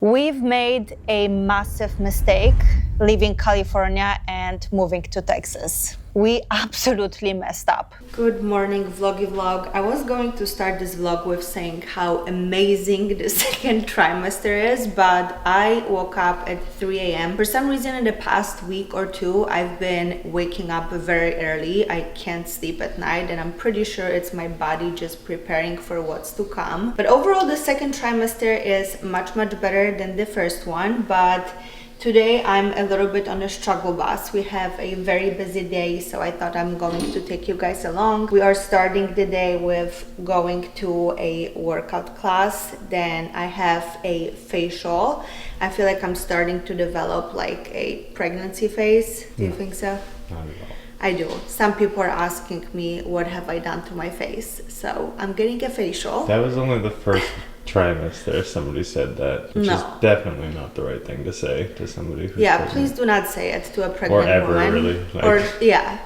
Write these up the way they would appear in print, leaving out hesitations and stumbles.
We've made a massive mistake leaving California and moving to Texas. We absolutely messed up. Good morning, vloggy vlog. I was going to start this vlog with saying how amazing the second trimester is, but I woke up at 3 a.m. For some reason in the past week or two, I've been waking up very early. I can't sleep at night and I'm pretty sure it's my body just preparing for what's to come. But overall, the second trimester is much better than the first one, but today I'm a little bit on a struggle bus. We have a very busy day, so I thought I'm going to take you guys along. We are starting the day with going to a workout class. Then I have a facial. I feel like I'm starting to develop like a pregnancy phase. Do you think so? Not at all. I do. Some people are asking me what have I done to my face. So I'm getting a facial. That was only the first trimester. Somebody said that, which is definitely not the right thing to say to somebody who's pregnant. Please do not say it to a pregnant or ever, woman. really.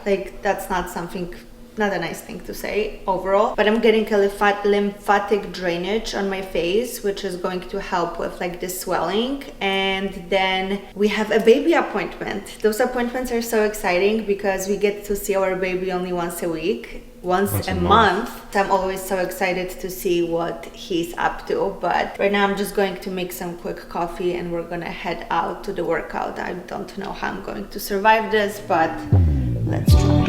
Like that's not something, not a nice thing to say overall. But I'm getting a lymphatic drainage on my face, which is going to help with like the swelling. And then we have a baby appointment. Those appointments are so exciting because we get to see our baby only once a week. Once a month. I'm always so excited to see what he's up to, but right now I'm just going to make some quick coffee and we're gonna head out to the workout. I don't know how I'm going to survive this, but let's try.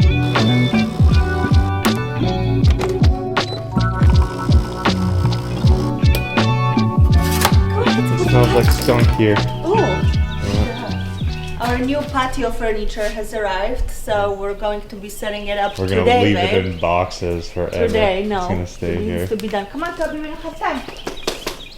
It smells like skunk here. Ooh. Our new patio furniture has arrived, so we're going to be setting it up today, We're gonna leave babe. it in boxes forever. Today, no. It's gonna stay it here. needs to be done. Come on, Toby, we don't have time.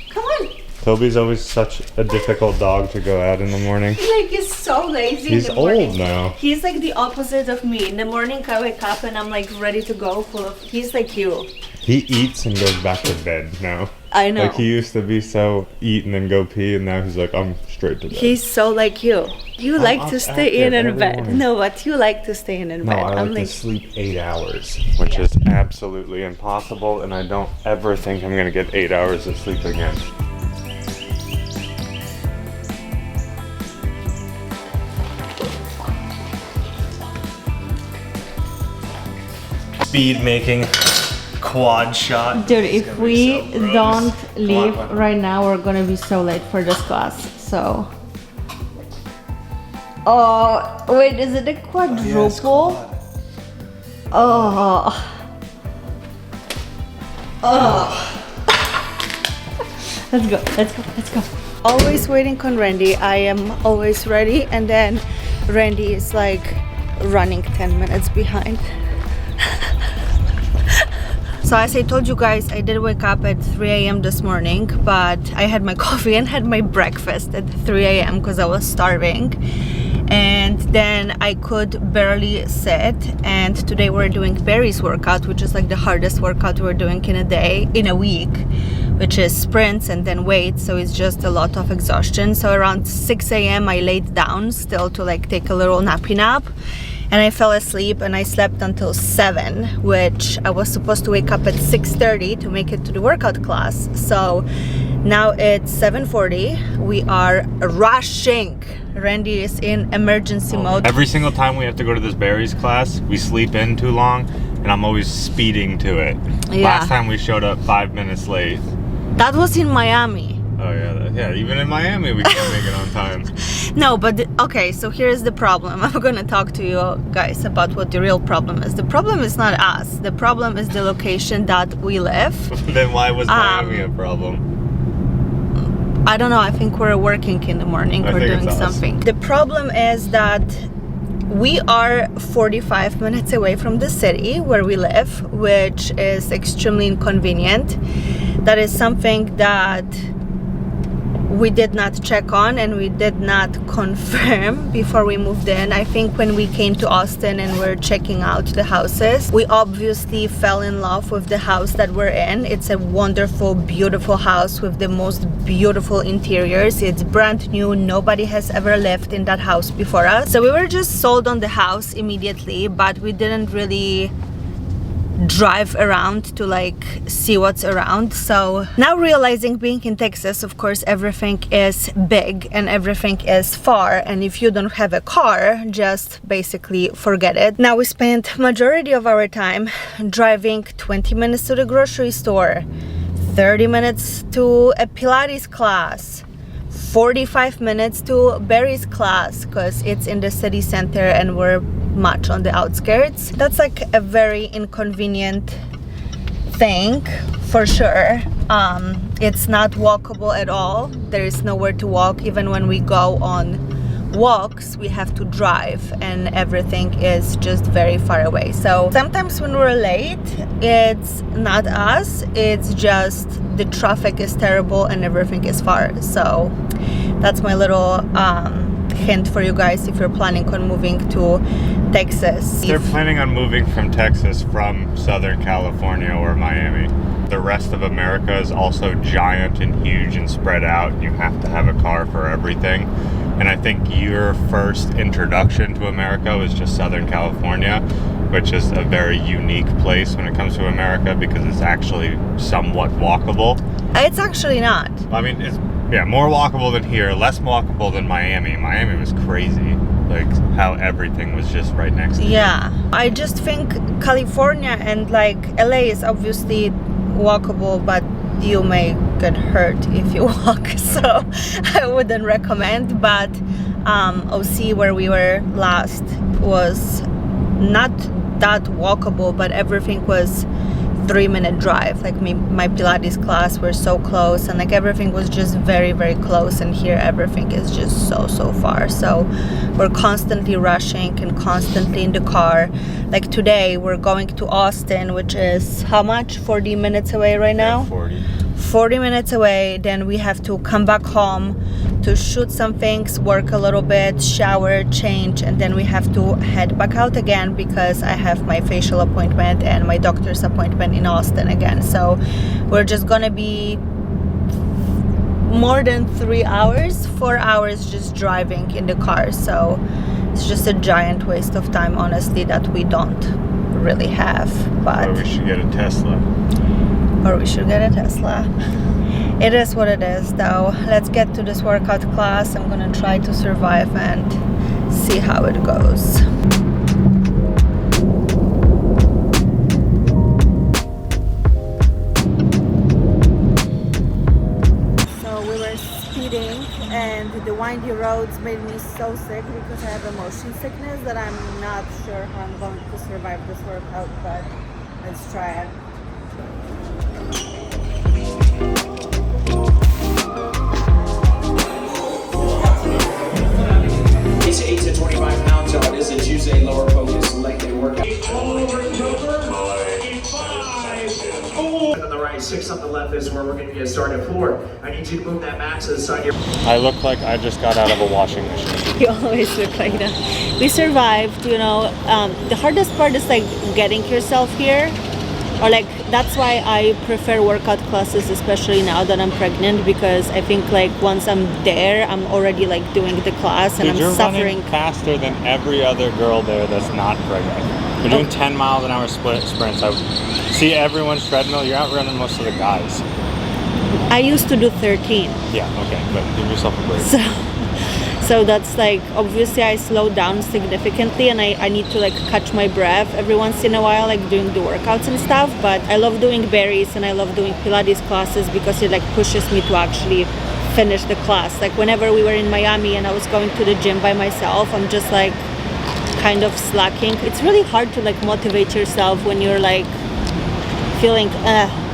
Come on. Toby's always such a difficult dog to go out in the morning. Like, he's so lazy. He's in the morning. old now. He's like the opposite of me. In the morning, I wake up and I'm like ready to go. He's like you. He eats and goes back to bed now. I know. Like he used to be so eat and then go pee, and now he's like, I'm straight to bed. He's so like you. You like to stay in and bed. morning. No, but you like to stay in and No, bed. I like to sleep 8 hours, which is absolutely impossible, and I don't ever think I'm gonna get 8 hours of sleep again. Speed making quad shot. Dude, if we don't leave right now, we're gonna be so late for this class. So. Oh, wait, is it a quadruple? Oh. Let's go. Always waiting on Randy. I am always ready, and then Randy is like running 10 minutes behind. So as I told you guys, I did wake up at 3 a.m. this morning, but I had my coffee and had my breakfast at 3 a.m. because I was starving. And then I could barely sit, and today we're doing Barry's workout, which is like the hardest workout we're doing in a week, which is sprints and then weights, so it's just a lot of exhaustion. So around 6 a.m. I laid down still to like take a little nappy nap, and I fell asleep and I slept until 7, which I was supposed to wake up at 6:30 to make it to the workout class. So now it's 7:40. We are rushing. Randy is in emergency mode. Every single time we have to go to this Barry's class, we sleep in too long, and I'm always speeding to it. Yeah. Last time we showed up 5 minutes late. That was in Miami. Oh yeah, even in Miami we can't make it on time. No, but okay, so here's the problem. I'm gonna talk to you guys about what the real problem is. The problem is not us. The problem is the location that we live. Then why was Miami a problem? I don't know, I think we're working in the morning or doing something. The problem is that we are 45 minutes away from the city where we live, which is extremely inconvenient. That is something that we did not check on and we did not confirm before we moved in. I think when we came to Austin and we're checking out the houses, we obviously fell in love with the house that we're in. It's a wonderful, beautiful house with the most beautiful interiors. It's brand new. Nobody has ever lived in that house before us. So we were just sold on the house immediately, but we didn't really drive around to like see what's around. So now realizing being in Texas, of course, everything is big and everything is far, and if you don't have a car, just basically forget it. Now we spent majority of our time driving 20 minutes to the grocery store, 30 minutes to a Pilates class, 45 minutes to Barry's class because it's in the city center and we're much on the outskirts. That's like a very inconvenient thing for sure. It's not walkable at all. There is nowhere to walk. Even when we go on walks, we have to drive, and everything is just very far away. So sometimes when we're late, it's not us, it's just the traffic is terrible and everything is far. So that's my little hint for you guys if you're planning on moving to Texas. They're planning on moving from Texas from Southern California or Miami. The rest of America is also giant and huge and spread out. You have to have a car for everything. And I think your first introduction to America was just Southern California, which is a very unique place when it comes to America because it's actually somewhat walkable. It's actually not. I mean, it's more walkable than here, less walkable than Miami. Miami was crazy, like how everything was just right next to you. Yeah, I just think California and like LA is obviously walkable, but you may get hurt if you walk, so I wouldn't recommend. But OC, where we were last, was not that walkable, but everything was 3-minute drive. Like my Pilates class were so close, and like everything was just very, very close, and here everything is just so far. So we're constantly rushing and constantly in the car. Like today we're going to Austin, which is how much? 40 minutes away right now? 40 minutes away. Then we have to come back home to shoot some things, work a little bit, shower, change, and then we have to head back out again because I have my facial appointment and my doctor's appointment in Austin again. So we're just gonna be more than 3 hours, 4 hours just driving in the car. So it's just a giant waste of time, honestly, that we don't really have. But or we should get a Tesla. Or we should get a Tesla. It is what it is, though. Let's get to this workout class. I'm gonna try to survive and see how it goes. So we were speeding and the windy roads made me so sick because I have a motion sickness that I'm not sure how I'm going to survive this workout, but let's try it. It's 8 to 25 pounds, so it is a Tuesday lower focus leg day workout. On the right, 6 on the left is where we're going to get started. 4. I need you to move that mat to the side here. I look like I just got out of a washing machine. You always look like that. We survived, you know. The hardest part is like getting yourself here. Or like, that's why I prefer workout classes, especially now that I'm pregnant, because I think like once I'm there, I'm already like doing the class and You're I'm suffering. running faster than every other girl there that's not pregnant. You're doing 10 miles an hour sprints. I see everyone's treadmill. You're outrunning most of the guys. I used to do 13. Yeah, okay, but give yourself a break. So that's like, obviously I slowed down significantly and I need to like catch my breath every once in a while, like doing the workouts and stuff. But I love doing berries and I love doing Pilates classes because it like pushes me to actually finish the class. Like whenever we were in Miami and I was going to the gym by myself, I'm just like kind of slacking. It's really hard to like motivate yourself when you're like feeling,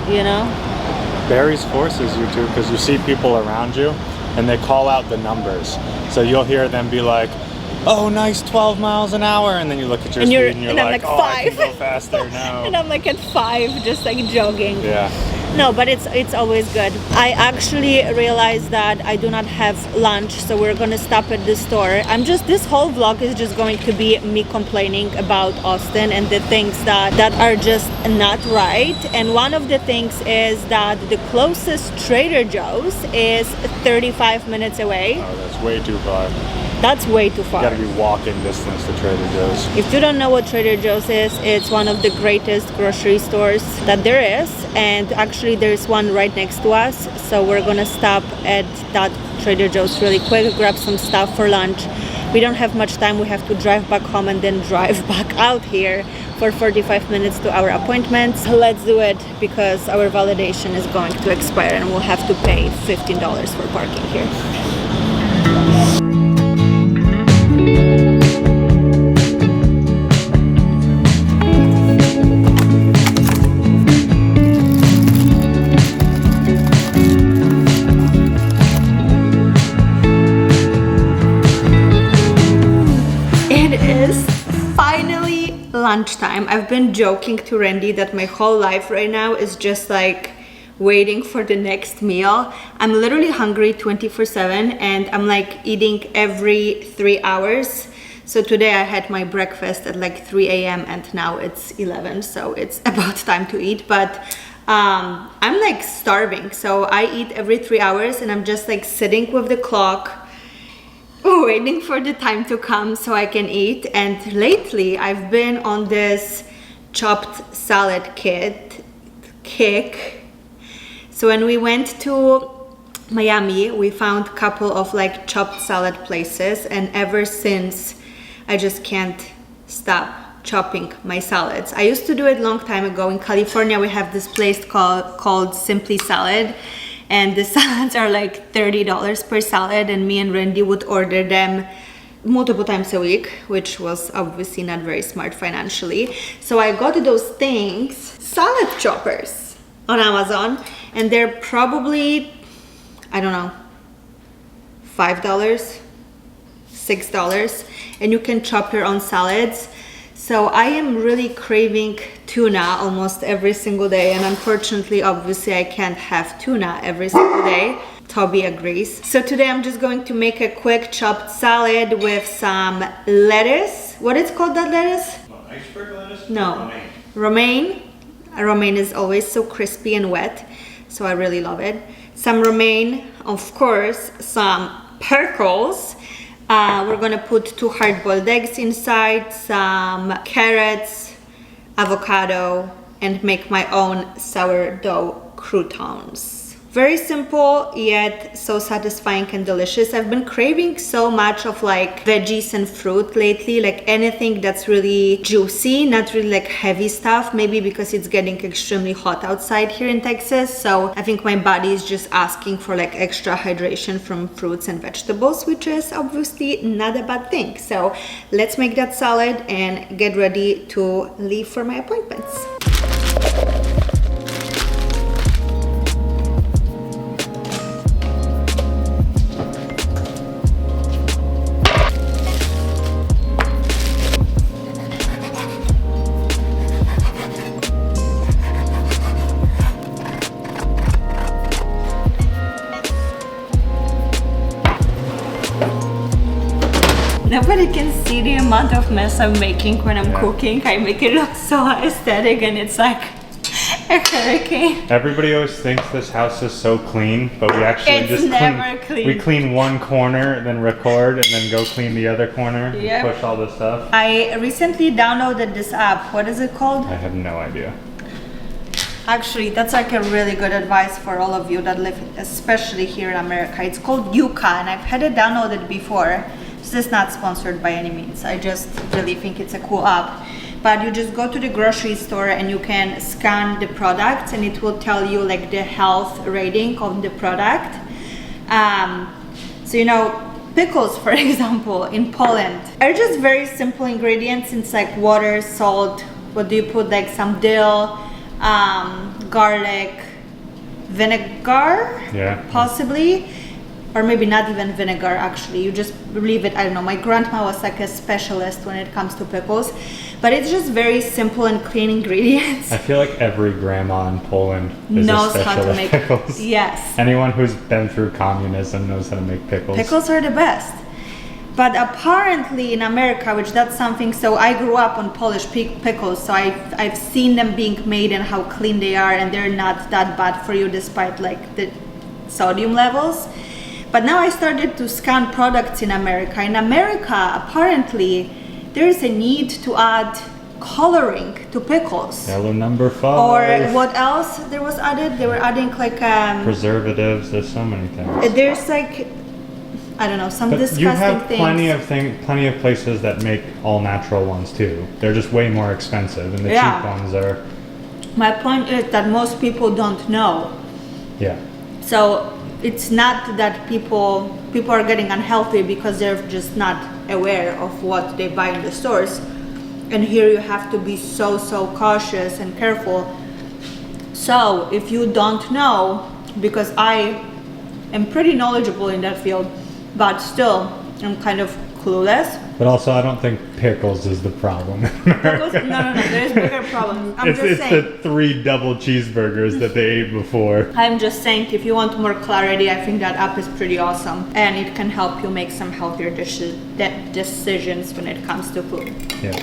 you know? Barry's forces you to, because you see people around you and they call out the numbers. So you'll hear them be like, oh, nice 12 miles an hour. And then you look at your speed and you're like, I'm oh, 5. I can go faster now. And I'm like at 5, just like jogging. Yeah. No, but it's always good. I actually realized that I do not have lunch, so we're gonna stop at the store. This whole vlog is just going to be me complaining about Austin and the things that are just not right. And one of the things is that the closest Trader Joe's is 35 minutes away. Oh, that's way too far. That's way too far. You gotta be walking distance to Trader Joe's. If you don't know what Trader Joe's is, it's one of the greatest grocery stores that there is, and actually there's one right next to us, so we're gonna stop at that Trader Joe's really quick, grab some stuff for lunch. We don't have much time, we have to drive back home and then drive back out here for 45 minutes to our appointments. Let's do it because our validation is going to expire and we'll have to pay $15 for parking here. Lunchtime. I've been joking to Randy that my whole life right now is just like waiting for the next meal. I'm literally hungry 24/7 and I'm like eating every 3 hours. So today I had my breakfast at like 3 a.m. and now it's 11, so it's about time to eat, but I'm like starving. So I eat every 3 hours and I'm just like sitting with the clock waiting for the time to come so I can eat. And lately I've been on this chopped salad kick. So when we went to Miami, we found a couple of like chopped salad places, and ever since I just can't stop chopping my salads. I used to do it a long time ago. In California we have this place called Simply Salad, and the salads are like $30 per salad, and me and Randy would order them multiple times a week, which was obviously not very smart financially. So I got those things, salad choppers, on Amazon, and they're probably, I don't know, $5, $6, and you can chop your own salads. So I am really craving tuna almost every single day, and unfortunately, obviously, I can't have tuna every single day. Toby agrees. So today I'm just going to make a quick chopped salad with some lettuce. What is called, that lettuce? Iceberg lettuce? No. Romaine. Romaine is always so crispy and wet, so I really love it. Some romaine, of course, some pickles. We're gonna put 2 hard-boiled eggs inside, some carrots, avocado, and make my own sourdough croutons. Very simple, yet so satisfying and delicious. I've been craving so much of like veggies and fruit lately, like anything that's really juicy, not really like heavy stuff, maybe because it's getting extremely hot outside here in Texas. So I think my body is just asking for like extra hydration from fruits and vegetables, which is obviously not a bad thing. So let's make that salad and get ready to leave for my appointments. Nobody can see the amount of mess I'm making when I'm cooking. I make it look so aesthetic and it's like a hurricane. Everybody always thinks this house is so clean, but we actually clean. We clean one corner, then record, and then go clean the other corner, and push all this stuff. I recently downloaded this app. What is it called? I have no idea. Actually, that's like a really good advice for all of you that live, especially here in America. It's called Yuka, and I've had it downloaded before. This is not sponsored by any means. I just really think it's a cool app. But you just go to the grocery store and you can scan the products, and it will tell you like the health rating of the product. So you know, pickles, for example, in Poland are just very simple ingredients. It's like water, salt. What do you put? Like some dill, garlic, vinegar, possibly. Or maybe not even vinegar, actually. You just leave it, I don't know. My grandma was like a specialist when it comes to pickles. But it's just very simple and clean ingredients. I feel like every grandma in Poland knows how to make pickles. Yes. Anyone who's been through communism knows how to make pickles. Pickles are the best. But apparently in America, which that's something, so I grew up on Polish pickles, so I've seen them being made and how clean they are, and they're not that bad for you despite like the sodium levels. But now I started to scan products in America. In America, apparently, there is a need to add coloring to pickles. Yellow number 5. Or what else there was added? They were adding like preservatives. There's so many things. There's like, I don't know, some But disgusting you have things. plenty of places that make all natural ones too. They're just way more expensive, and the Yeah. cheap ones are. My point is that most people don't know. Yeah. So it's not that people are getting unhealthy because they're just not aware of what they buy in the stores. And here you have to be so cautious and careful. So if you don't know, because I am pretty knowledgeable in that field, but still I'm kind of clueless. But also, I don't think pickles is the problem. No, there's bigger problems. I'm It's just saying. the 3 double cheeseburgers that they ate before. I'm just saying, if you want more clarity, I think that app is pretty awesome, and it can help you make some healthier decisions when it comes to food. Yeah.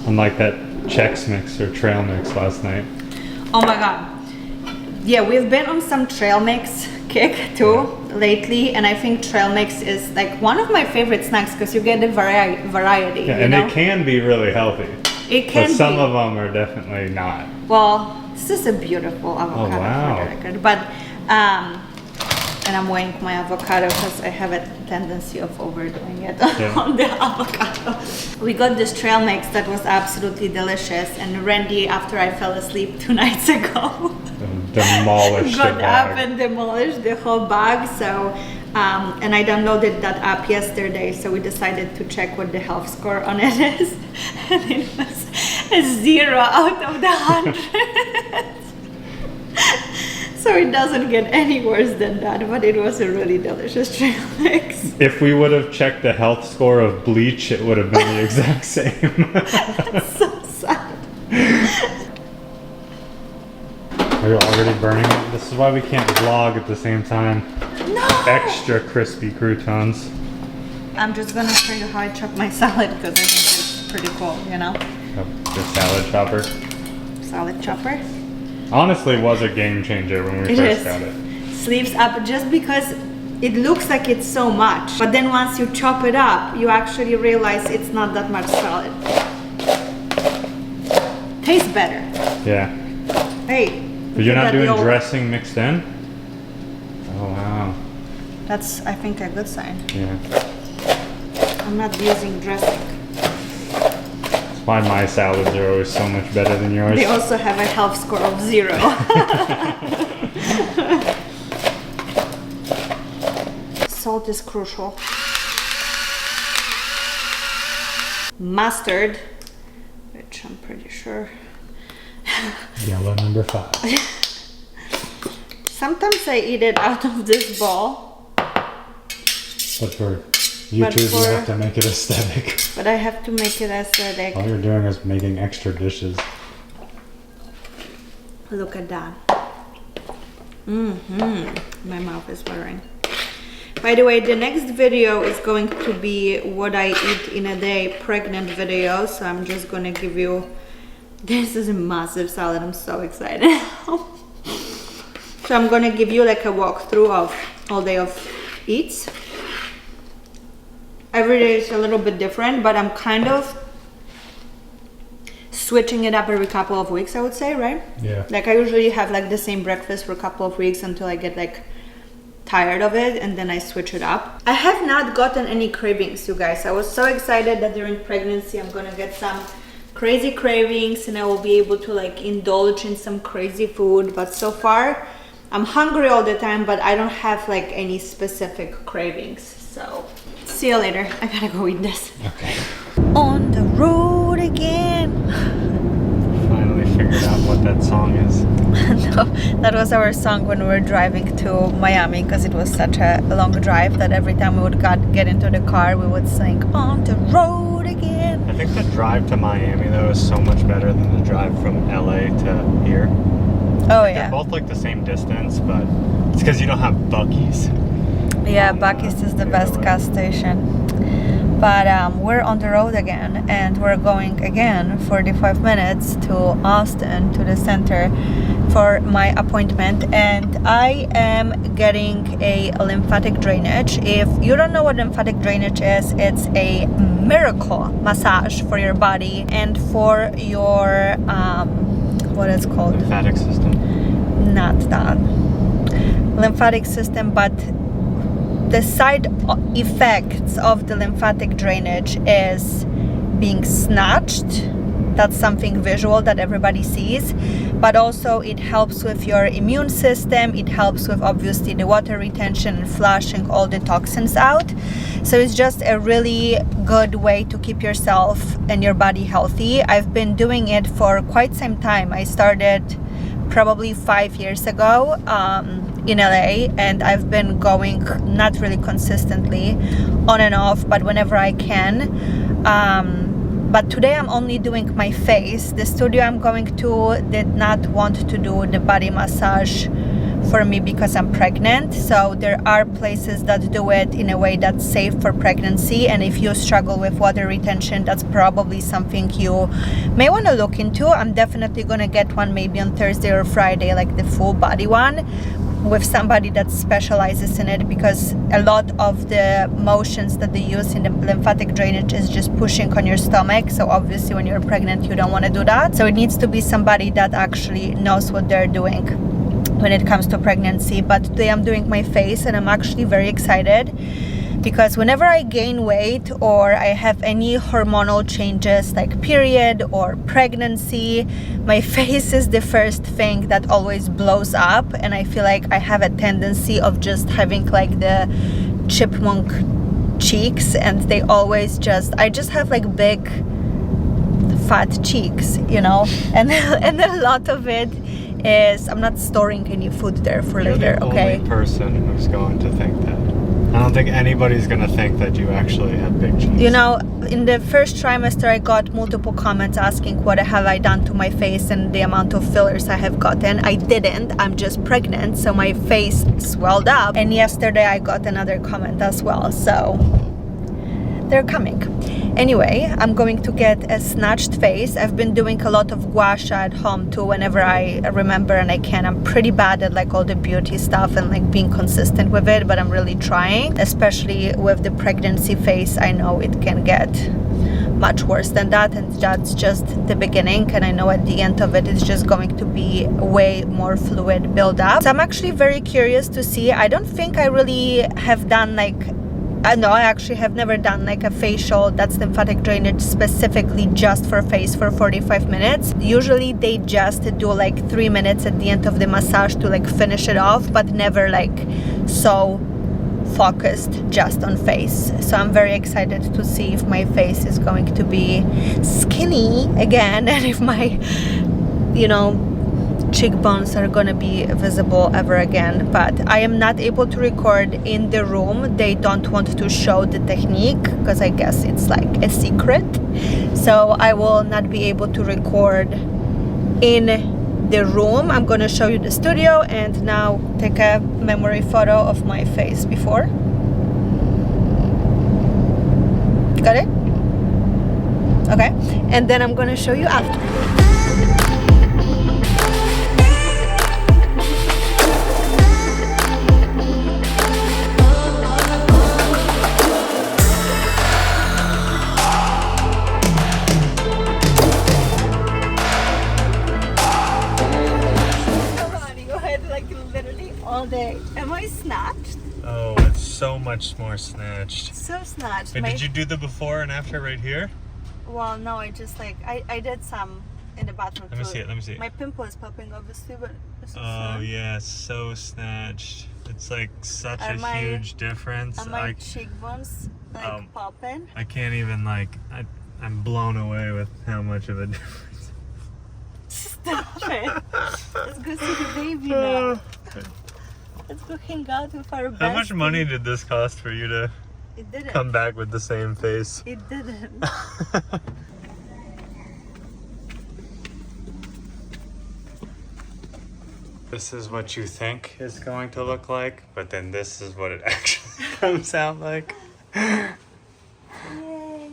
Unlike that Chex Mix or Trail Mix last night. Oh my god. Yeah, we've been on some trail mix kick too lately, and I think trail mix is like one of my favorite snacks because you get the variety. Yeah, you and know? it can be really healthy. It can But some be. of them are definitely not. Well, this is a beautiful avocado wow. for the record, but and I'm weighing my avocado because I have a tendency of overdoing it on the avocado. We got this trail mix that was absolutely delicious, and Randy, after I fell asleep 2 nights ago, Demolished the got up bag. and demolished the whole bag. So, and I downloaded that app yesterday, so we decided to check what the health score on it is, and it was a 0 out of the 100. So it doesn't get any worse than that, but it was a really delicious trail mix. If we would have checked the health score of bleach, it would have been the exact same. That's so sad. Are you already burning it? This is why we can't vlog at the same time. No! Extra crispy croutons. I'm just gonna show you how I chop my salad because I think it's pretty cool, you know? Oh, the salad chopper. Salad chopper. Honestly, was a game changer when we It first is. got it. Sleeves up just because it looks like it's so much, but then once you chop it up, you actually realize it's not that much salad. Tastes better. Yeah. Hey. But you're look not at the doing old- dressing mixed in? Oh, wow. That's, I think, a good sign. Yeah. I'm not using dressing. That's why my salads are always so much better than yours. They also have a health score of 0. Salt is crucial. Mustard, which I'm pretty sure. Yellow number 5. Sometimes I eat it out of this bowl, But for YouTube, you have to make it aesthetic. but I have to make it aesthetic. All you're doing is making extra dishes. Look at that. My mouth is watering. By the way, the next video is going to be what I eat in a day pregnant video. So I'm just gonna give you, this is a massive salad. I'm so excited. So I'm gonna give you like a walkthrough of all day of eats. Every day is a little bit different, but I'm kind of switching it up every couple of weeks, I would say, right? Yeah. Like I usually have like the same breakfast for a couple of weeks until I get like tired of it, and then I switch it up. I have not gotten any cravings, you guys. I was so excited that during pregnancy I'm gonna get some crazy cravings and I will be able to like indulge in some crazy food, but so far I'm hungry all the time, but I don't have like any specific cravings. So see you later. I gotta go eat this. Okay. On the road again. Finally figured out what that song is. No, that was our song when we were driving to Miami, because it was such a long drive that every time we would get into the car we would sing on the road again. I think the drive to Miami though is so much better than the drive from LA to here. Oh They're yeah. both like the same distance, but it's because you don't have Buc-ee's. Yeah, Buc-ee's is the best gas station. But we're on the road again, and we're going again 45 minutes to Austin, to the center, for my appointment, and I am getting a lymphatic drainage. If you don't know what lymphatic drainage is, it's a miracle massage for your body and for your what is it called? Lymphatic system. Not that. Lymphatic system, but the side effects of the lymphatic drainage is being snatched. That's something visual that everybody sees, but also it helps with your immune system. It helps with obviously the water retention and flushing all the toxins out. So it's just a really good way to keep yourself and your body healthy. I've been doing it for quite some time. I started probably 5 years ago in LA, and I've been going not really consistently, on and off, but whenever I can. But today I'm only doing my face. The studio I'm going to did not want to do the body massage for me because I'm pregnant. So there are places that do it in a way that's safe for pregnancy. And if you struggle with water retention, that's probably something you may want to look into. I'm definitely going to get one maybe on Thursday or Friday, like the full body one, with somebody that specializes in it, because a lot of the motions that they use in the lymphatic drainage is just pushing on your stomach. So obviously when you're pregnant, you don't want to do that. So it needs to be somebody that actually knows what they're doing when it comes to pregnancy. But today I'm doing my face, and I'm actually very excited because whenever I gain weight or I have any hormonal changes like period or pregnancy, my face is the first thing that always blows up, and I feel like I have a tendency of just having like the chipmunk cheeks, and they always I just have like big fat cheeks, you know, and a lot of it is I'm not storing any food there for You're later. the Okay, only person who's going to think that. I don't think anybody's gonna think that you actually have big cheeks. you know, in the first trimester I got multiple comments asking what have I done to my face and the amount of fillers I have gotten. I didn't, I'm just pregnant, so my face swelled up, and yesterday I got another comment as well, so they're coming. Anyway, I'm going to get a snatched face. I've been doing a lot of gua sha at home too, whenever I remember and I can. I'm pretty bad at like all the beauty stuff and like being consistent with it, but I'm really trying, especially with the pregnancy face. I know it can get much worse than that, and that's just the beginning, and I know at the end of it it's just going to be way more fluid build up. So I'm actually very curious to see. I don't think I really have done like no, I actually have never done like a facial that's lymphatic drainage specifically just for face for 45 minutes. Usually they just do like 3 minutes at the end of the massage to like finish it off, but never like so focused just on face. So I'm very excited to see if my face is going to be skinny again, and if my, you know, cheekbones are gonna be visible ever again. But I am not able to record in the room. They don't want to show the technique because I guess it's like a secret, so I will not be able to record in the room. I'm gonna show you the studio and now take a memory photo of my face before. Got it? Okay, and then I'm gonna show you after. All day. Am I snatched? Oh, it's so much more snatched. So snatched. Wait, did you do the before and after right here? Well, no, I just like I did some in the bathroom. Let me see it. Let me see it. My pimple is popping, obviously, but this is Oh yeah, so snatched. It's like such a huge difference. Are my cheekbones like popping? I can't even like. I'm blown away with how much of a difference. Stop it. Let's go see the baby now. Let's go hang out with our bestie. How much money did this cost for you to It didn't. come back with the same face? It didn't. This is what you think it's going to look like, but then this is what it actually comes out like. Yay,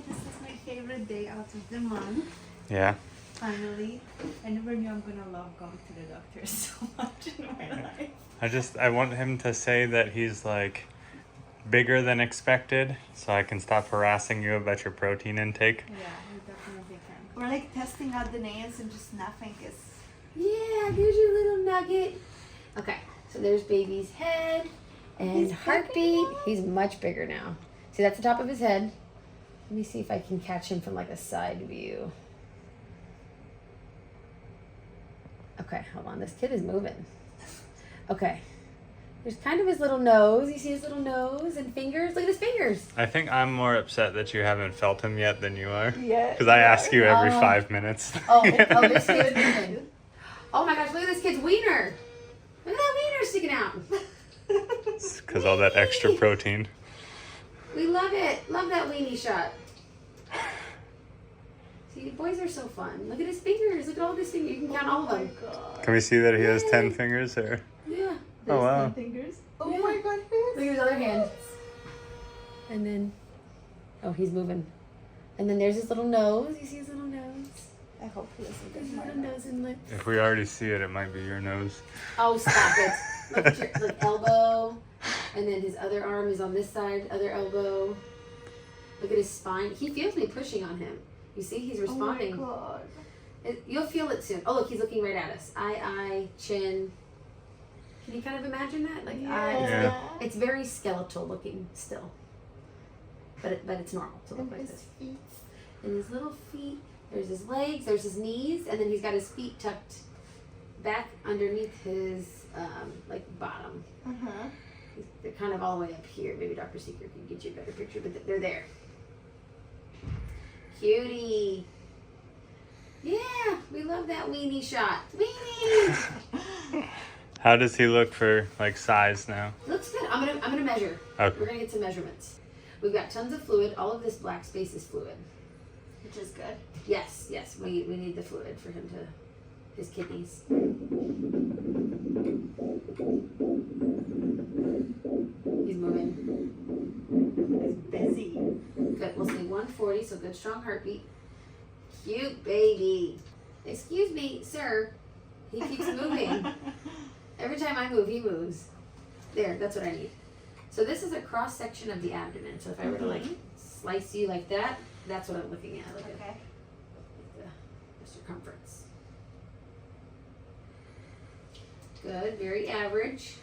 this is my favorite day out of the month. Yeah. Finally, I never knew I'm gonna love going to the doctor so much in my life. I want him to say that he's like bigger than expected, so I can stop harassing you about your protein intake. Yeah, we definitely can. We're like testing out the nails and just nothing is. Yeah, there's your little nugget. Okay, so there's baby's head and He's heartbeat. He's much bigger now. See, that's the top of his head. Let me see if I can catch him from like a side view. Okay, hold on. This kid is moving. Okay. There's kind of his little nose. You see his little nose and fingers? Look at his fingers. I think I'm more upset that you haven't felt him yet than you are. Yeah. Because I ask you every 5 minutes. Oh, this kid is moving. Oh my gosh, look at this kid's wiener. Look at that wiener sticking out. Because all that extra protein. We love it. Love that weenie shot. See, boys are so fun. Look at his fingers. Look at all his fingers. You can count all of them. God. Can we see that he has 10 fingers? Or? Yeah. Oh, wow. 10 fingers. Oh Yeah. my god. Look at his other hand. And then, oh, he's moving. And then there's his little nose. You see his little nose? I hope he doesn't get His my little nose and lips. If we already see it, it might be your nose. Oh, stop it. Look at your like, elbow. And then his other arm is on this side, other elbow. Look at his spine. He feels me pushing on him. You see, he's responding. Oh my god. You'll feel it soon. Oh, look, he's looking right at us. Eye, chin. Can you kind of imagine that? Like, eyes. Yeah. It's very skeletal looking still. But it's normal to look And like his this. feet. And his little feet. There's his legs. There's his knees. And then he's got his feet tucked back underneath his, like, bottom. Uh-huh. They're kind of all the way up here. Maybe Dr. Seeker can get you a better picture, but they're there. Cutie. Yeah, we love that weenie shot. Weenie! How does he look for like size now? Looks good. I'm gonna measure. Okay. We're gonna get some measurements. We've got tons of fluid. All of this black space is fluid. Which is good. Yes, we need the fluid for him to his kidneys. He's moving. He's busy. Good. We'll say 140, so good strong heartbeat. Cute baby. Excuse me, sir. He keeps moving. Every time I move, he moves. There, that's what I need. So this is a cross section of the abdomen. So if I were to like slice you like that, that's what I'm looking at. Look at Okay. the circumference. Good, very average.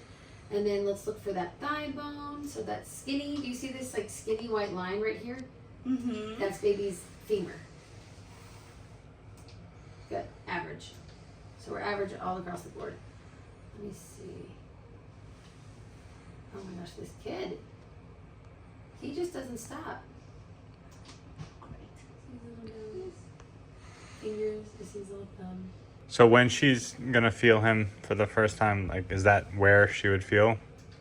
And then let's look for that thigh bone. So that's skinny. Do you see this like skinny white line right here? Mm-hmm. That's baby's femur. Good, average. So we're average all across the board. Let me see. Oh my gosh, this kid. He just doesn't stop. Great. See his little nose, fingers, this is his little thumb. So when she's gonna feel him for the first time, like, is that where she would feel?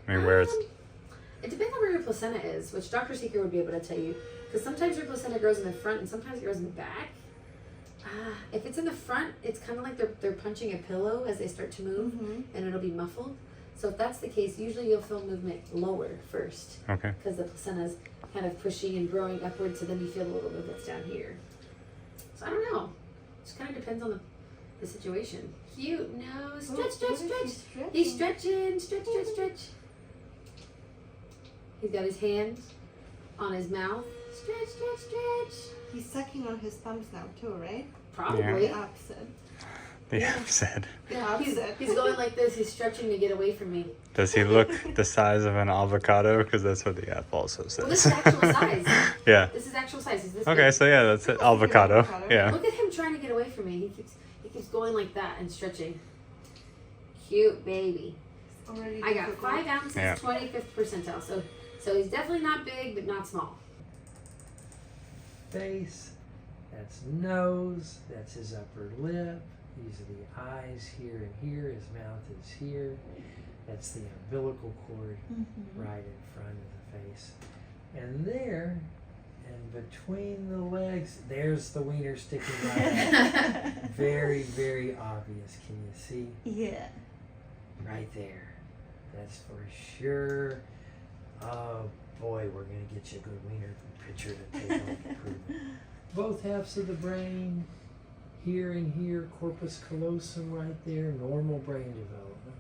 I mean, where it's... It depends on where your placenta is, which Dr. Seeker would be able to tell you. Because sometimes your placenta grows in the front and sometimes it grows in the back. If it's in the front, it's kind of like they're punching a pillow as they start to move, and it'll be muffled. So if that's the case, usually you'll feel movement lower first. Okay. Because the placenta's kind of pushing and growing upwards, so then you feel a little movements down here. So I don't know. It just kind of depends on the situation. Cute nose. Stretch, stretch, stretch. He's stretching. Stretch, stretch, stretch. He's got his hands on his mouth. Stretch, stretch, stretch. He's sucking on his thumbs now too, right? Probably. The opposite. The opposite. Yeah, he's going like this. He's stretching to get away from me. Does he look the size of an avocado? Because that's what the app also Well, this says. is actual size. Yeah. This is actual size. Is this Okay, big? so yeah, that's it. Avocado. avocado. Yeah. Look at him trying to get away from me. He keeps going like that and stretching. Cute baby. Already I got difficult. 5 ounces, Yeah. 25th percentile. So he's definitely not big, but not small. Face, that's nose, that's his upper lip, these are the eyes here and here, his mouth is here, that's the umbilical cord right in front of the face. And there, and between the legs, there's the wiener sticking right out. Very, very obvious. Can you see? Yeah. Right there. That's for sure. Oh boy, we're gonna get you a good wiener picture to take home to prove it. Both halves of the brain here and here, corpus callosum right there, normal brain development.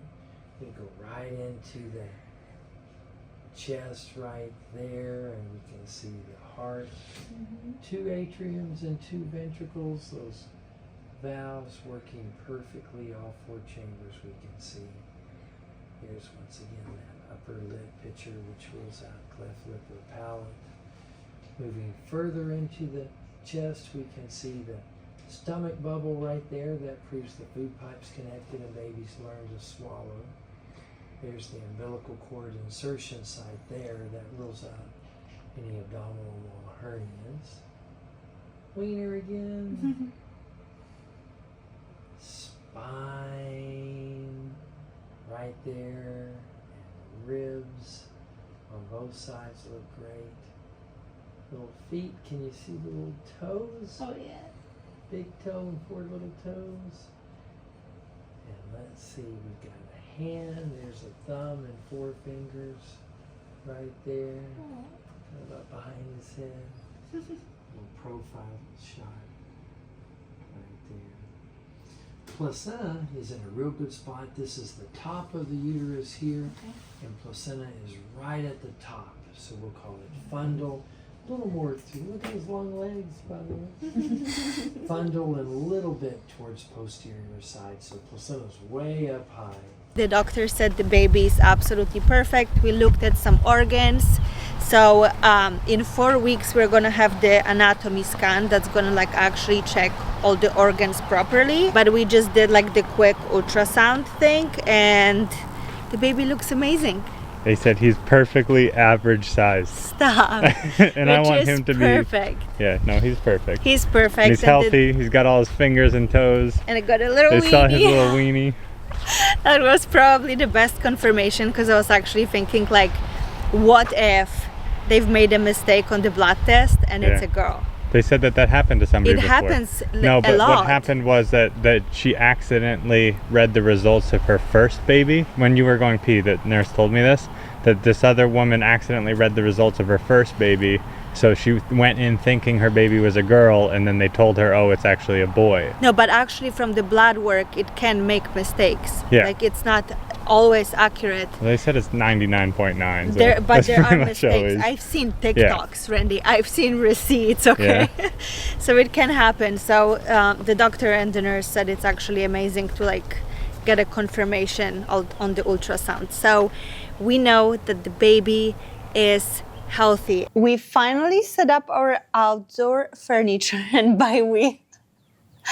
We go right into the chest right there, and we can see the heart. 2 atriums and 2 ventricles, those valves working perfectly, all 4 chambers we can see. Here's once again that upper lip picture, which rules out cleft lip or palate. Moving further into the chest, we can see the stomach bubble right there. That proves the food pipe's connected and babies learn to swallow. There's the umbilical cord insertion site there. That rules out any abdominal wall hernias. Wiener again. Spine right there. And ribs on both sides look great. Little feet, can you see the little toes? Oh yeah. Big toe and 4 little toes. And let's see, we've got a hand, there's a thumb and 4 fingers right there. Kind of up behind his head. Little profile shot right there. Placenta is in a real good spot. This is the top of the uterus here, and placenta is right at the top. So we'll call it fundal. A little more too. Look at his long legs, by the way. Fundal and a little bit towards posterior side. So placenta's way up high. The doctor said the baby is absolutely perfect. We looked at some organs. So in 4 weeks, we're gonna have the anatomy scan that's gonna like actually check all the organs properly. But we just did like the quick ultrasound thing, and the baby looks amazing. They said he's perfectly average size. Stop. And I want him to perfect. be. Yeah, no, he's perfect. He's perfect. And he's healthy. He's got all his fingers and toes. And I got a little They saw his weenie. little weenie. That was probably the best confirmation, because I was actually thinking like, what if they've made a mistake on the blood test and it's a girl? They said that happened to somebody It before. happens No, but a lot. what happened was that she accidentally read the results of her first baby. When you were going pee, the nurse told me that this other woman accidentally read the results of her first baby. So she went in thinking her baby was a girl, and then they told her, oh, it's actually a boy. No, but actually from the blood work, it can make mistakes. Yeah. Like it's not always accurate. Well, they said it's 99.9. So But that's there are pretty much mistakes. always. I've seen TikToks, Randy. I've seen receipts, okay? Yeah. So it can happen. So the doctor and the nurse said it's actually amazing to like get a confirmation on the ultrasound. So we know that the baby is healthy. We finally set up our outdoor furniture, and by we,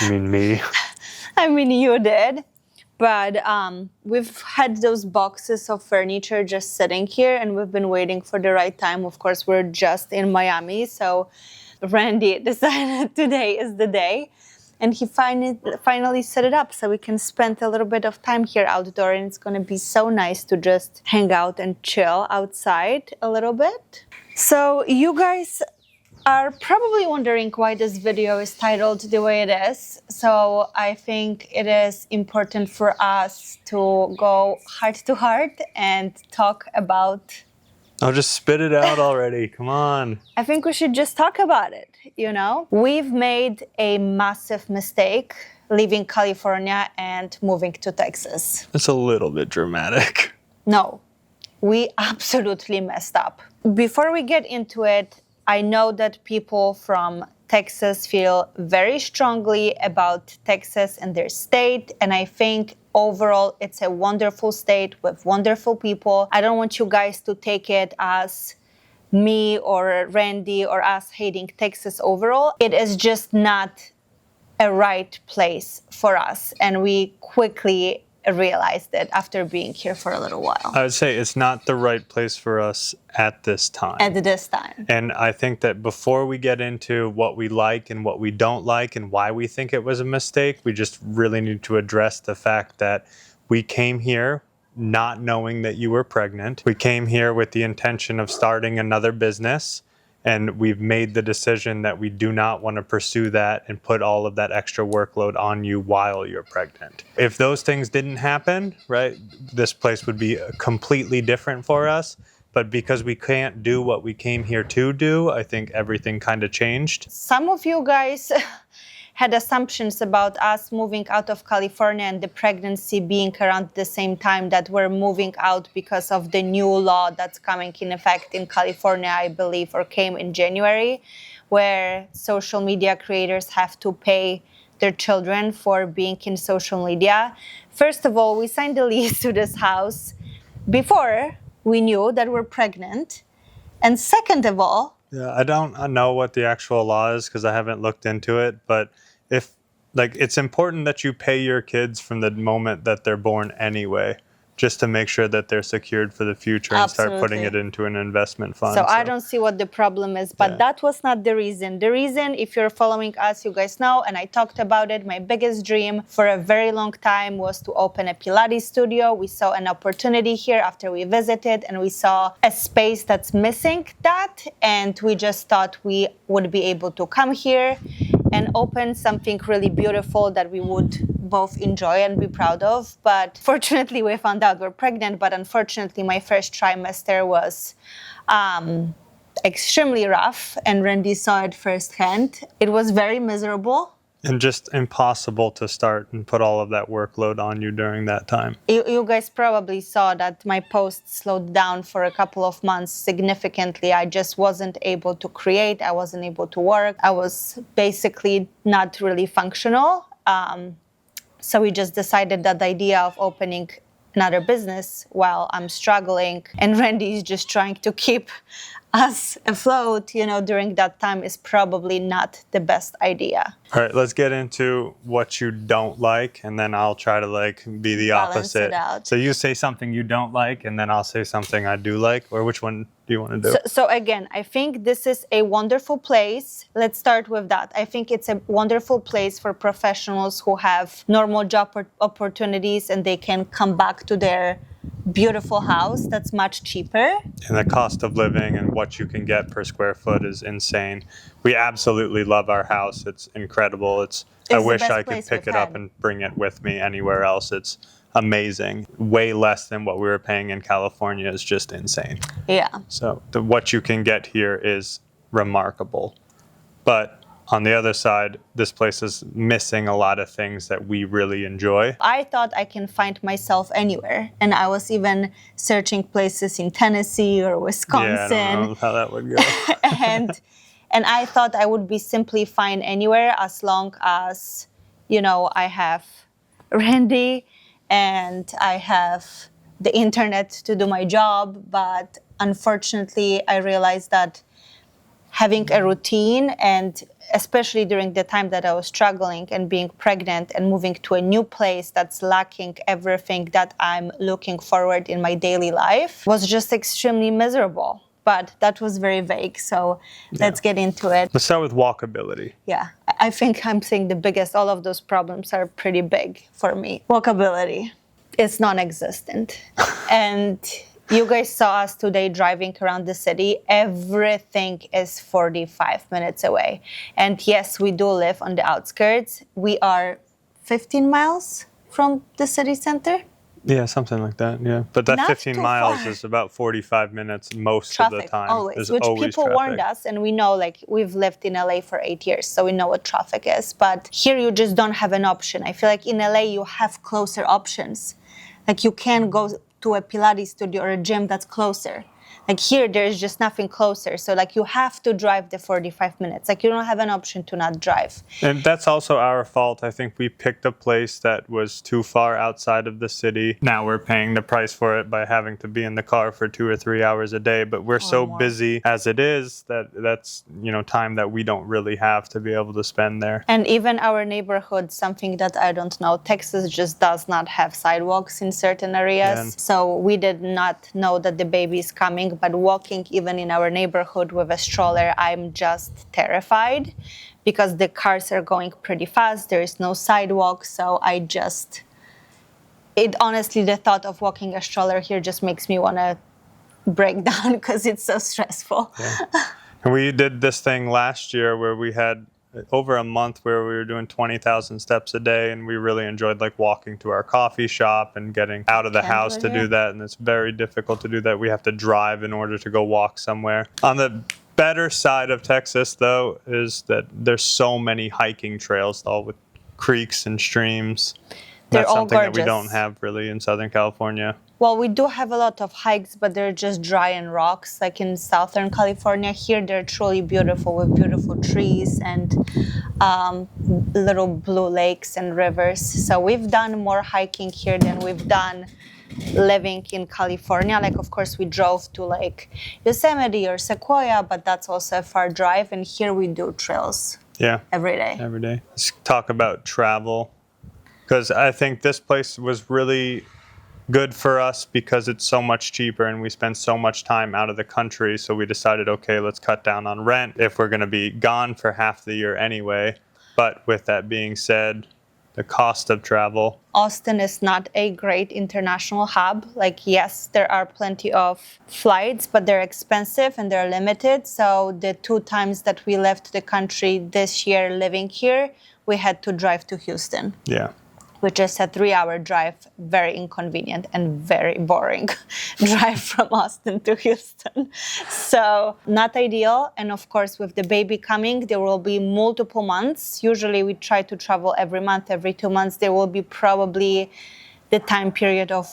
You mean me? I mean you did. But we've had those boxes of furniture just sitting here, and we've been waiting for the right time. Of course, we're just in Miami, so Randy decided today is the day. And he finally set it up so we can spend a little bit of time here outdoor, and it's gonna be so nice to just hang out and chill outside a little bit. So you guys are probably wondering why this video is titled the way it is. So I think it is important for us to go heart to heart and talk about... Oh, just spit it out already. Come on. I think we should just talk about it, you know? We've made a massive mistake leaving California and moving to Texas. It's a little bit dramatic. No, we absolutely messed up. Before we get into it, I know that people from Texas feel very strongly about Texas and their state, and I think overall it's a wonderful state with wonderful people. I don't want you guys to take it as me or Randy or us hating Texas overall. It is just not a right place for us, and we quickly realized it after being here for a little while. I would say it's not the right place for us at this time. At this time. And I think that before we get into what we like and what we don't like and why we think it was a mistake, we just really need to address the fact that we came here not knowing that you were pregnant. We came here with the intention of starting another business, and we've made the decision that we do not want to pursue that and put all of that extra workload on you while you're pregnant. If those things didn't happen, right, this place would be completely different for us. But because we can't do what we came here to do, I think everything kind of changed. Some of you guys had assumptions about us moving out of California and the pregnancy being around the same time that we're moving out because of the new law that's coming in effect in California, I believe, or came in January, where social media creators have to pay their children for being in social media. First of all, we signed a lease to this house before we knew that we're pregnant. And second of all, Yeah, I don't know what the actual law is because I haven't looked into it, but if like it's important that you pay your kids from the moment that they're born anyway, just to make sure that they're secured for the future and start putting it into an investment fund. So I don't see what the problem is, but that was not the reason. The reason, if you're following us, you guys know, and I talked about it, my biggest dream for a very long time was to open a Pilates studio. We saw an opportunity here after we visited, and we saw a space that's missing that, and we just thought we would be able to come here and open something really beautiful that we would both enjoy and be proud of. But fortunately, we found out we're pregnant, but unfortunately, my first trimester was extremely rough, and Randy saw it firsthand. It was very miserable. And just impossible to start and put all of that workload on you during that time. You guys probably saw that my posts slowed down for a couple of months significantly. I just wasn't able to create. I wasn't able to work. I was basically not really functional. So we just decided that the idea of opening another business while I'm struggling and Randy is just trying to keep us afloat, you know, during that time is probably not the best idea. All right, let's get into what you don't like, and then I'll try to like be the Balance opposite. it out. So you say something you don't like, and then I'll say something I do like, or which one do you want to do? So again, I think this is a wonderful place. Let's start with that. I think it's a wonderful place for professionals who have normal job opportunities and they can come back to their beautiful house that's much cheaper. And the cost of living and what you can get per square foot is insane. We absolutely love our house. It's incredible. I wish I could pick it up and bring it with me anywhere else. It's amazing. Way less than what we were paying in California is just insane. Yeah. So what you can get here is remarkable. But on the other side, this place is missing a lot of things that we really enjoy. I thought I can find myself anywhere. And I was even searching places in Tennessee or Wisconsin. Yeah, I don't know how that would go. and I thought I would be simply fine anywhere as long as, you know, I have Randy and I have the internet to do my job. But unfortunately, I realized that having a routine, and especially during the time that I was struggling and being pregnant and moving to a new place that's lacking everything that I'm looking forward in my daily life, was just extremely miserable. But that was very vague, so let's get into it. Let's start with walkability. Yeah, I think I'm saying the biggest, all of those problems are pretty big for me. Walkability is non-existent. And you guys saw us today driving around the city. Everything is 45 minutes away. And yes, we do live on the outskirts. We are 15 miles from the city center. Yeah, something like that, yeah. But that Not 15 too miles far. is about 45 minutes most Traffic, of the time. always, There's which always people traffic. warned us, and we know, like, we've lived in LA for 8 years, so we know what traffic is. But here you just don't have an option. I feel like in LA you have closer options. Like, you can go to a Pilates studio or a gym that's closer. Like here, there's just nothing closer. So like you have to drive the 45 minutes. Like you don't have an option to not drive. And that's also our fault. I think we picked a place that was too far outside of the city. Now we're paying the price for it by having to be in the car for 2 or 3 hours a day. But we're so busy as it is that's, you know, time that we don't really have to be able to spend there. And even our neighborhood, something that I don't know, Texas just does not have sidewalks in certain areas. Yeah. So we did not know that the baby is coming. But walking even in our neighborhood with a stroller, I'm just terrified because the cars are going pretty fast. There is no sidewalk. So honestly, the thought of walking a stroller here just makes me want to break down because it's so stressful. Yeah. And we did this thing last year where we had over a month where we were doing 20,000 steps a day, and we really enjoyed like walking to our coffee shop and getting out of the house to do that. And it's very difficult to do that. We have to drive in order to go walk somewhere. On the better side of Texas, though, is that there's so many hiking trails, all with creeks and streams. They're That's all something that we gorgeous. don't have really in Southern California. Well, we do have a lot of hikes, but they're just dry and rocks. Like in Southern California, here they're truly beautiful with beautiful trees and little blue lakes and rivers. So we've done more hiking here than we've done living in California. Like, of course, we drove to like Yosemite or Sequoia, but that's also a far drive. And here we do trails Yeah, every day. every day. Let's talk about travel, because I think this place was really good for us because it's so much cheaper and we spend so much time out of the country. So we decided, okay, let's cut down on rent if we're going to be gone for half the year anyway. But with that being said, the cost of travel. Austin is not a great international hub. Like, yes, there are plenty of flights, but they're expensive and they're limited. So the 2 times that we left the country this year living here, we had to drive to Houston, Yeah. which is a 3-hour drive, very inconvenient and very boring drive from Austin to Houston. So not ideal. And of course, with the baby coming, there will be multiple months. Usually we try to travel every month, every 2 months. There will be probably the time period of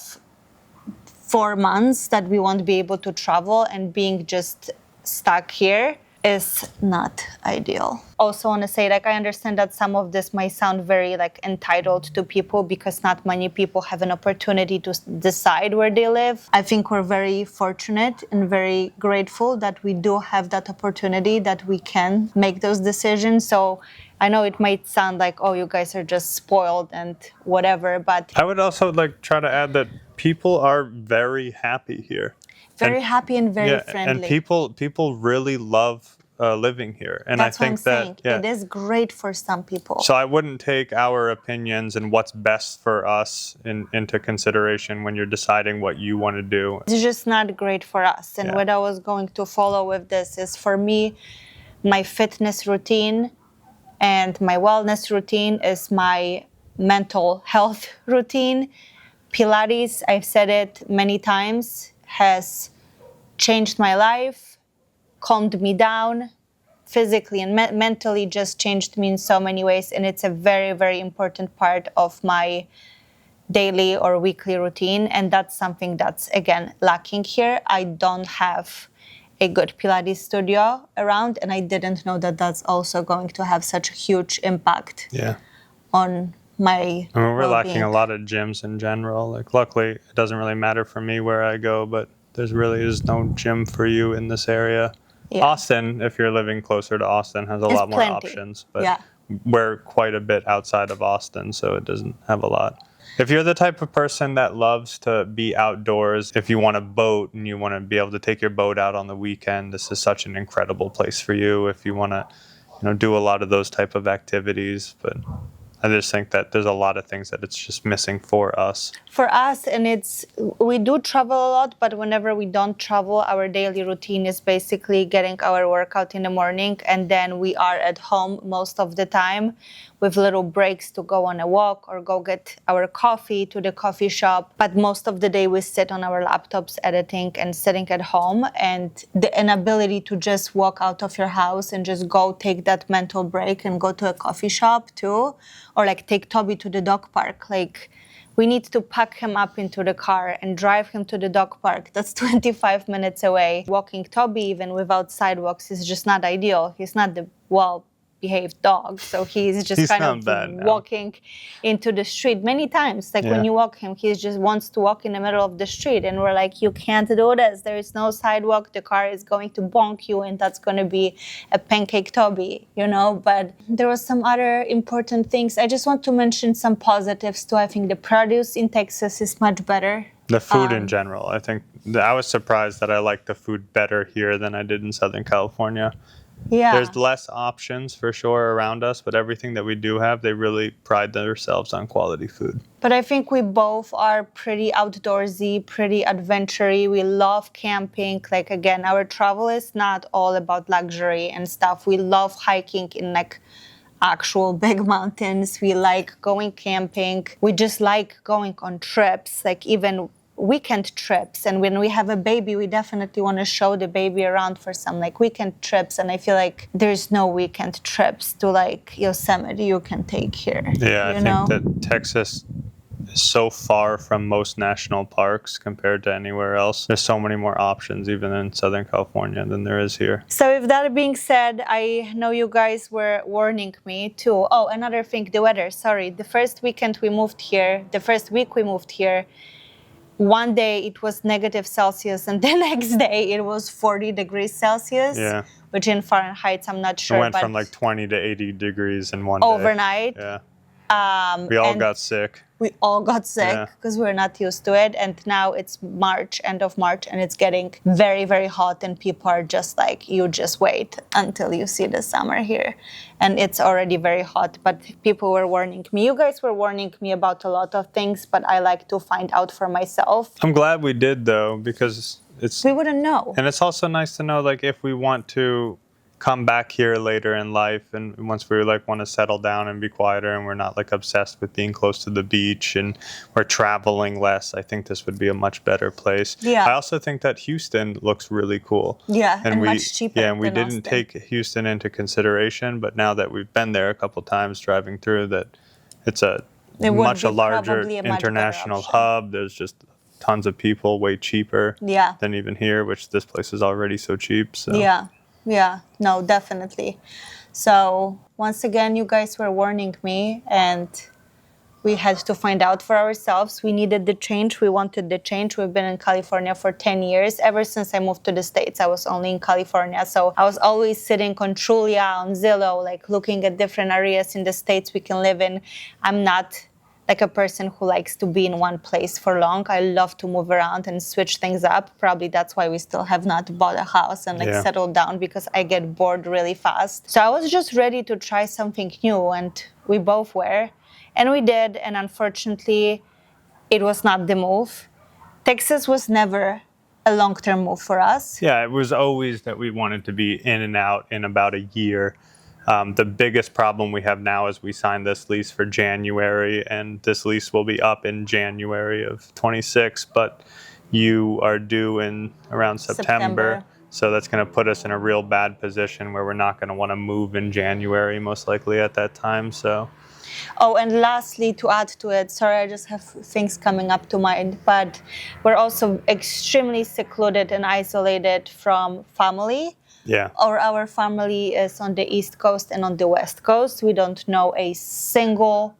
4 months that we won't be able to travel, and being just stuck here is not ideal. Also want to say, like, I understand that some of this might sound very like entitled to people because not many people have an opportunity to decide where they live. I think we're very fortunate and very grateful that we do have that opportunity, that we can make those decisions. So I know it might sound like, oh, you guys are just spoiled and whatever, but I would also like try to add that people are very happy here. very happy and very friendly. And people really love living here. And That's I think what I'm saying. that It is great for some people. So I wouldn't take our opinions and what's best for us into consideration when you're deciding what you want to do. It's just not great for us. And Yeah. what I was going to follow with this is, for me, my fitness routine and my wellness routine is my mental health routine. Pilates, I've said it many times, has changed my life, calmed me down, physically and mentally, just changed me in so many ways. And it's a very, very important part of my daily or weekly routine. And that's something that's, again, lacking here. I don't have a good Pilates studio around, and I didn't know that that's also going to have such a huge impact Yeah. on my I mean, we're lacking well-being. a lot of gyms in general. Like, luckily, it doesn't really matter for me where I go, but there's really is no gym for you in this area. Yeah. Austin, if you're living closer to Austin, has a It's lot more plenty. options. But Yeah. we're quite a bit outside of Austin, so it doesn't have a lot. If you're the type of person that loves to be outdoors, if you want a boat and you want to be able to take your boat out on the weekend, this is such an incredible place for you. If you want to, do a lot of those type of activities, but I just think that there's a lot of things that it's just missing for us. For us, and we do travel a lot, but whenever we don't travel, our daily routine is basically getting our workout in the morning, and then we are at home most of the time with little breaks to go on a walk or go get our coffee to the coffee shop. But most of the day we sit on our laptops editing and sitting at home, and the inability to just walk out of your house and just go take that mental break and go to a coffee shop too, or like take Toby to the dog park. Like, we need to pack him up into the car and drive him to the dog park. That's 25 minutes away. Walking Toby, even without sidewalks, is just not ideal. He's not the well-behaved dog, so he's just He's kind not of bad now. walking into the street many times. Like, Yeah. when you walk him, he just wants to walk in the middle of the street, and we're like, you can't do this. There is no sidewalk. The car is going to bonk you, and that's going to be a pancake Toby, But there was some other important things. I just want to mention some positives too. I think the produce in Texas is much better. The food in general, I think I was surprised that I liked the food better here than I did in Southern California. Yeah. There's less options for sure around us, but everything that we do have, they really pride themselves on quality food. But I think we both are pretty outdoorsy, pretty adventure-y. We love camping. Like, again, our travel is not all about luxury and stuff. We love hiking in like actual big mountains. We like going camping. We just like going on trips. Like, even weekend trips. And when we have a baby, we definitely want to show the baby around for some like weekend trips. And I feel like there's no weekend trips to like Yosemite you can take here. Yeah, I think that Texas is so far from most national parks compared to anywhere else. There's so many more options even in Southern California than there is here. So with that being said, I know you guys were warning me too. Oh, another thing, the weather, sorry. The first week we moved here, one day it was -Celsius and the next day it was 40 degrees Celsius. Yeah. Which in Fahrenheit, I'm not sure. It went from like 20 to 80 degrees in one day. Overnight. Yeah. We all got sick. We all got sick because we're not used to it. And now it's March, end of March, and it's getting very, very hot. And people are just like, you just wait until you see the summer here. And it's already very hot. But people were warning me. You guys were warning me about a lot of things, but I like to find out for myself. I'm glad we did, though, because we wouldn't know. And it's also nice to know, like, if we want to come back here later in life, and once we like want to settle down and be quieter, and we're not like obsessed with being close to the beach, and we're traveling less, I think this would be a much better place. Yeah. I also think that Houston looks really cool. Yeah, and much cheaper. Yeah, and we didn't Austin. take Houston into consideration, but now that we've been there a couple times driving through, that it's a much larger international hub. There's just tons of people, way cheaper than even here, which this place is already so cheap. So. Yeah, no, definitely. So once again, you guys were warning me, and we had to find out for ourselves. We needed the change. We wanted the change. We've been in California for 10 years. Ever since I moved to the States, I was only in California. So I was always sitting on Trulia, on Zillow, like looking at different areas in the States we can live in. I'm not like a person who likes to be in one place for long. I love to move around and switch things up. Probably that's why we still have not bought a house and like settled down, because I get bored really fast. So I was just ready to try something new, and we both were. And we did, and unfortunately, it was not the move. Texas was never a long-term move for us. Yeah, it was always that we wanted to be in and out in about a year. The biggest problem we have now is we signed this lease for January, and this lease will be up in January of 26, but you are due in around September. So that's going to put us in a real bad position where we're not going to want to move in January, most likely at that time. So. Oh, and lastly, to add to it, sorry, I just have things coming up to mind, but we're also extremely secluded and isolated from family. Yeah. Or our family is on the East Coast and on the West Coast. We don't know a single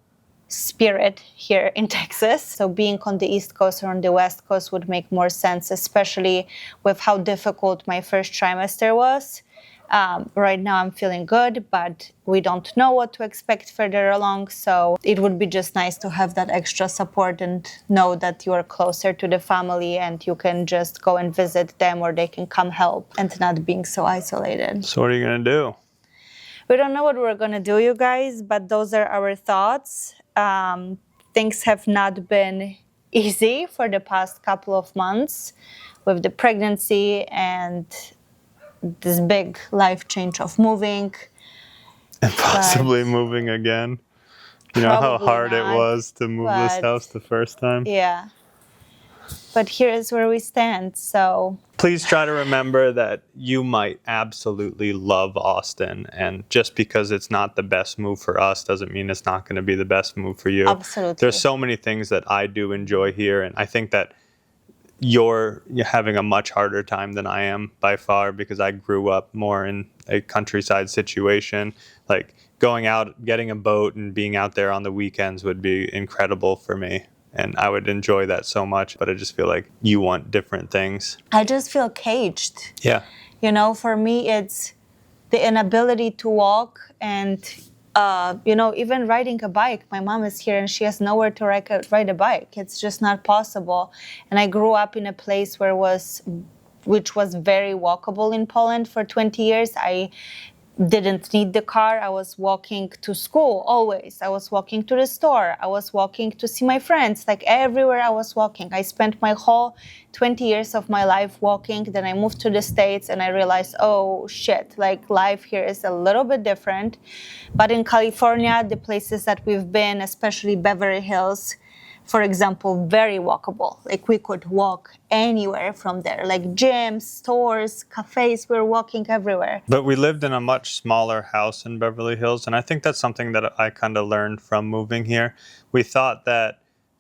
spirit here in Texas. So being on the East Coast or on the West Coast would make more sense, especially with how difficult my first trimester was. Right now I'm feeling good, but we don't know what to expect further along. So it would be just nice to have that extra support and know that you are closer to the family and you can just go and visit them, or they can come help, and not being so isolated. So what are you going to do? We don't know what we're going to do, you guys, but those are our thoughts. Things have not been easy for the past couple of months with the pregnancy and this big life change of moving. And possibly moving again. You know how hard it was to move this house the first time? Yeah. But here is where we stand, so. Please try to remember that you might absolutely love Austin, and just because it's not the best move for us doesn't mean it's not going to be the best move for you. Absolutely. There's so many things that I do enjoy here, and I think that you're having a much harder time than I am by far, because I grew up more in a countryside situation. Like going out, getting a boat and being out there on the weekends would be incredible for me. And I would enjoy that so much, but I just feel like you want different things. I just feel caged. Yeah. You know, for me, it's the inability to walk and, you know, even riding a bike. My mom is here and she has nowhere to ride a bike. It's just not possible. And I grew up in a place which was very walkable in Poland for 20 years. I didn't need the car. I was walking to school always. I was walking to the store. I was walking to see my friends. Like everywhere I was walking. I spent my whole 20 years of my life walking. Then I moved to the States and I realized, oh shit, like life here is a little bit different. But in California, the places that we've been, especially Beverly Hills, for example, very walkable. Like we could walk anywhere from there, like gyms, stores, cafes, we're walking everywhere. But we lived in a much smaller house in Beverly Hills, and I think that's something that I kind of learned from moving here. We thought that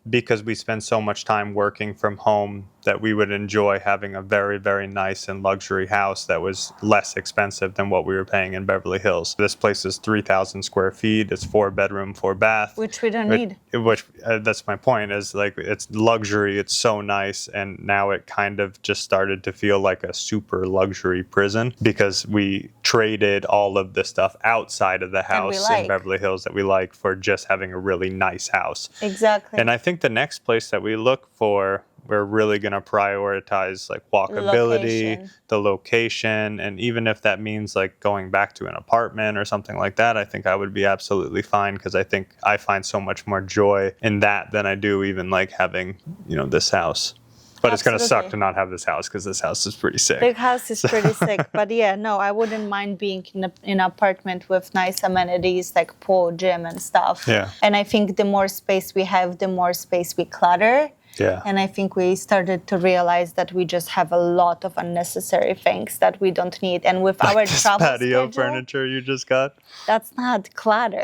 because we spend so much time working from home that we would enjoy having a very, very nice and luxury house that was less expensive than what we were paying in Beverly Hills. This place is 3,000 square feet. It's 4-bedroom, 4-bath. Which we don't need. Which that's my point, is like it's luxury. It's so nice. And now it kind of just started to feel like a super luxury prison because we traded all of the stuff outside of the house in Beverly Hills that we like for just having a really nice house. Exactly. And I think the next place that we look for, we're really going to prioritize like walkability, the location, and even if that means like going back to an apartment or something like that, I think I would be absolutely fine because I think I find so much more joy in that than I do even like having, you know, this house. But it's going to suck to not have this house because this house is pretty sick. The house is pretty sick. But yeah, no, I wouldn't mind being in an apartment with nice amenities like pool, gym and stuff. Yeah. And I think the more space we have, the more space we clutter. Yeah. And I think we started to realize that we just have a lot of unnecessary things that we don't need. And with Like our this travel patio schedule, furniture you just got? that's not clutter.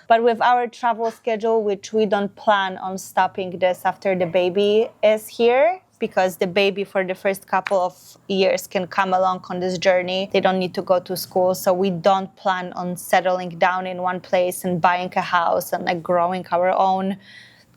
But with our travel schedule, which we don't plan on stopping this after the baby is here, because the baby for the first couple of years can come along on this journey. They don't need to go to school. So we don't plan on settling down in one place and buying a house and like growing our own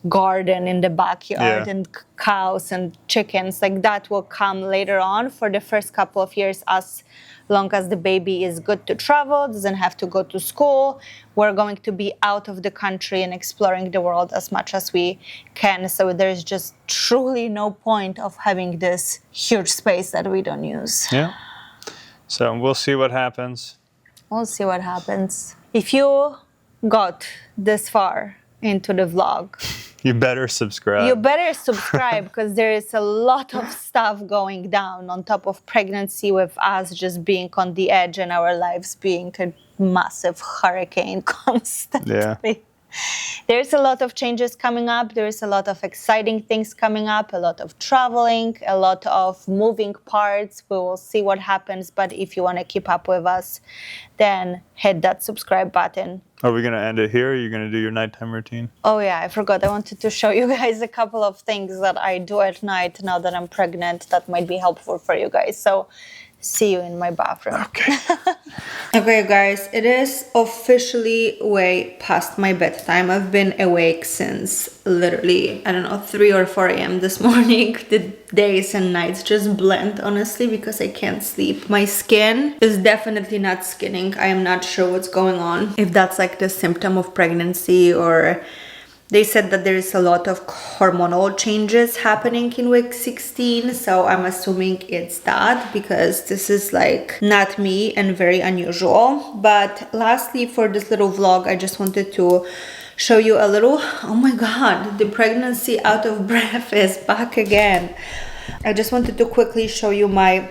garden in the backyard and cows and chickens. Like that will come later on. For the first couple of years, as long as the baby is good to travel, doesn't have to go to school, we're going to be out of the country and exploring the world as much as we can. So there's just truly no point of having this huge space that we don't use. Yeah. So we'll see what happens. We'll see what happens. If you got this far into the vlog, you better subscribe. You better subscribe because there is a lot of stuff going down on top of pregnancy, with us just being on the edge and our lives being a massive hurricane constantly. Yeah. There's a lot of changes coming up. There's a lot of exciting things coming up, a lot of traveling, a lot of moving parts. We will see what happens. But if you want to keep up with us, then hit that subscribe button. Are we going to end it here? Or are you going to do your nighttime routine? Oh yeah, I forgot. I wanted to show you guys a couple of things that I do at night now that I'm pregnant that might be helpful for you guys. So see you in my bathroom. Okay. Okay, guys, it is officially way past my bedtime. I've been awake since literally, I don't know, 3 or 4 a.m. this morning. The days and nights just blend, honestly, because I can't sleep. My skin is definitely not skinning. I am not sure what's going on. If that's like the symptom of pregnancy, or they said that there is a lot of hormonal changes happening in week 16, so I'm assuming it's that, because this is like not me and very unusual. But lastly, for this little vlog, I just wanted to show you a little, oh my god, the pregnancy out of breath is back again. I just wanted to quickly show you my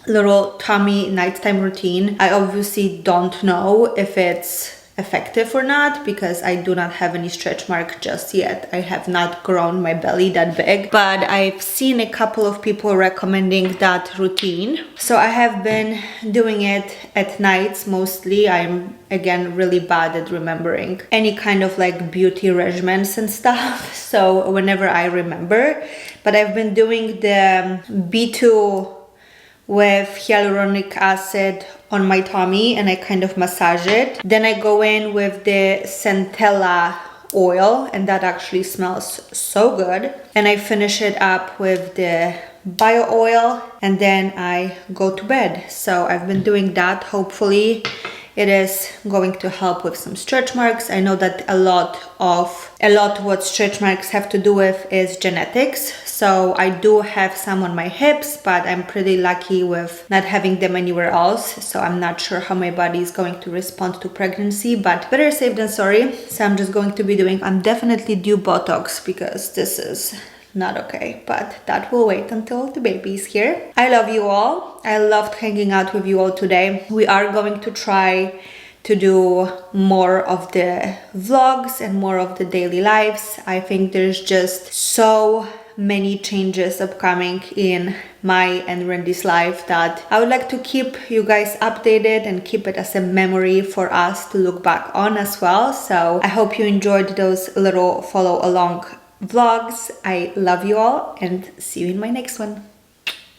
little tummy nighttime routine. I obviously don't know if it's effective or not because I do not have any stretch mark just yet. I have not grown my belly that big, but I've seen a couple of people recommending that routine. So I have been doing it at nights mostly. I'm again really bad at remembering any kind of like beauty regimens and stuff. So whenever I remember, but I've been doing the B2 with hyaluronic acid on my tummy and I kind of massage it. Then I go in with the centella oil and that actually smells so good. And I finish it up with the bio oil and then I go to bed. So I've been doing that. Hopefully it is going to help with some stretch marks. I know that a lot what stretch marks have to do with is genetics. So I do have some on my hips, but I'm pretty lucky with not having them anywhere else. So I'm not sure how my body is going to respond to pregnancy, but better safe than sorry. So I'm just going to be I'm definitely due Botox because this is not okay, but that will wait until the baby is here. I love you all. I loved hanging out with you all today. We are going to try to do more of the vlogs and more of the daily lives. I think there's just so many changes upcoming in my and Randy's life that I would like to keep you guys updated and keep it as a memory for us to look back on as well. So I hope you enjoyed those little follow along vlogs. I love you all and see you in my next one.